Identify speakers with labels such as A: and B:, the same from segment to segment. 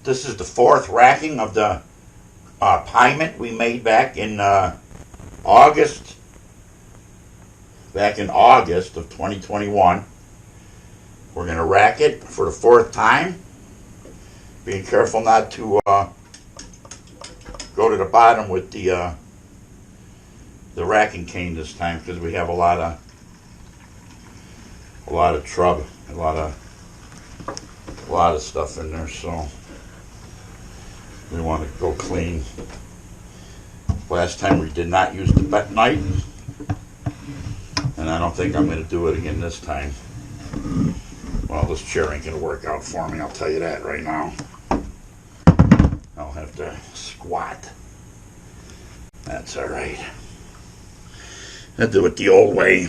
A: This is the fourth racking of the Pyment we made back in August. Back in August of 2021. We're going to rack it for the fourth time. Being careful not to go to the bottom with the racking cane this time, because we have a lot of trub, a lot of stuff in there, so we want to go clean. Last time we did not use the bentonite, and I don't think I'm going to do it again this time. Well, this chair ain't going to work out for me, I'll tell you that right now. I'll have to squat. That's alright. I'll do it the old way,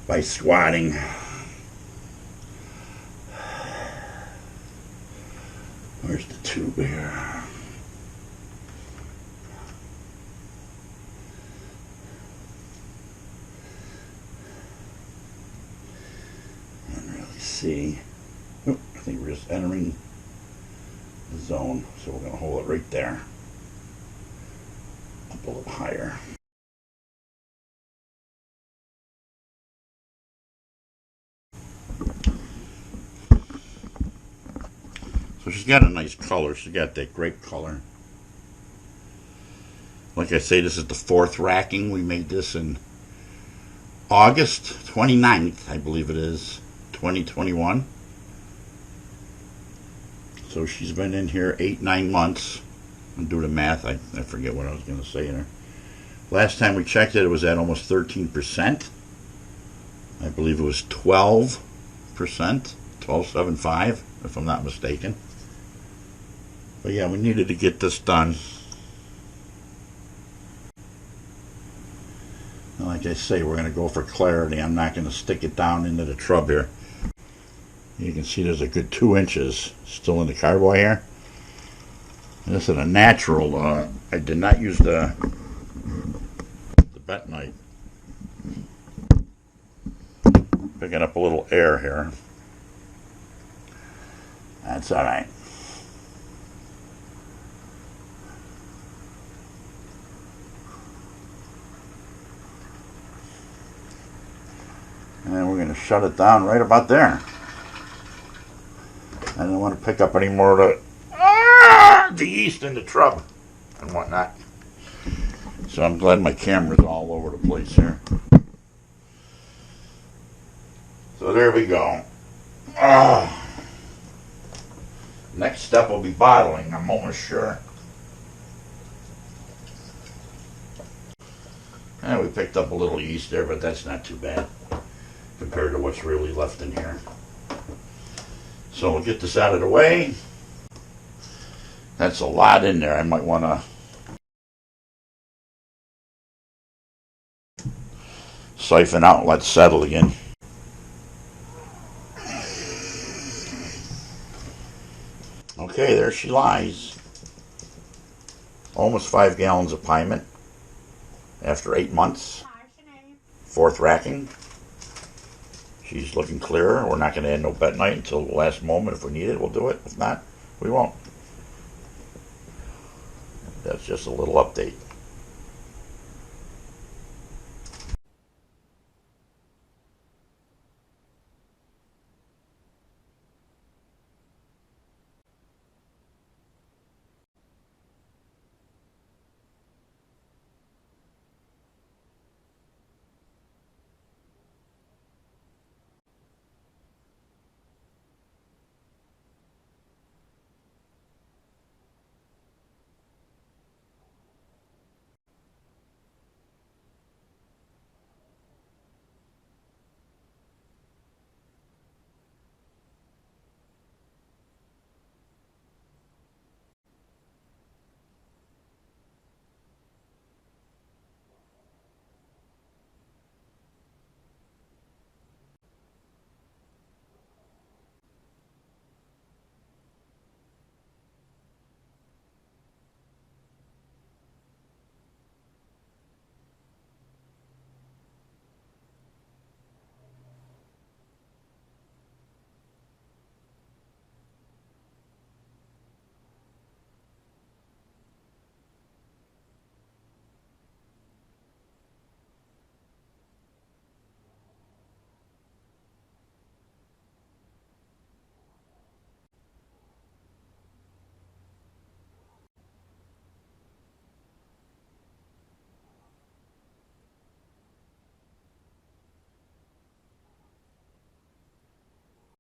A: by squatting. Where's the tube here? Can't really see. Oh, I think we're just entering the zone, so we're going to hold it right there. Up a little higher. So she's got a nice color. She's got that grape color. Like I say, this is the fourth racking. We made this in August 29th, I believe it is, 2021. So she's been in here 8-9 months. And do the math, I forget what I was going to say there. Last time we checked it, it was at almost 13%. I believe it was 12%, 12.75, if I'm not mistaken. But yeah, we needed to get this done. And like I say, we're going to go for clarity. I'm not going to stick it down into the trub here. You can see there's a good 2 inches still in the carboy here. This is a natural. I did not use the bentonite. Picking up a little air here. That's all right. And then we're going to shut it down right about there. I don't want to pick up any more of the yeast in the trub and whatnot. So I'm glad my camera's all over the place here. So there we go. Next step will be bottling, I'm almost sure. And we picked up a little yeast there, but that's not too bad compared to what's really left in here. So we'll get this out of the way. That's a lot in there. I might want to siphon out and let it settle again. Okay, there she lies. Almost 5 gallons of Pyment after 8 months. Fourth racking. She's looking clearer. We're not going to add no bentonite until the last moment. If we need it, we'll do it. If not, we won't. That's just a little update.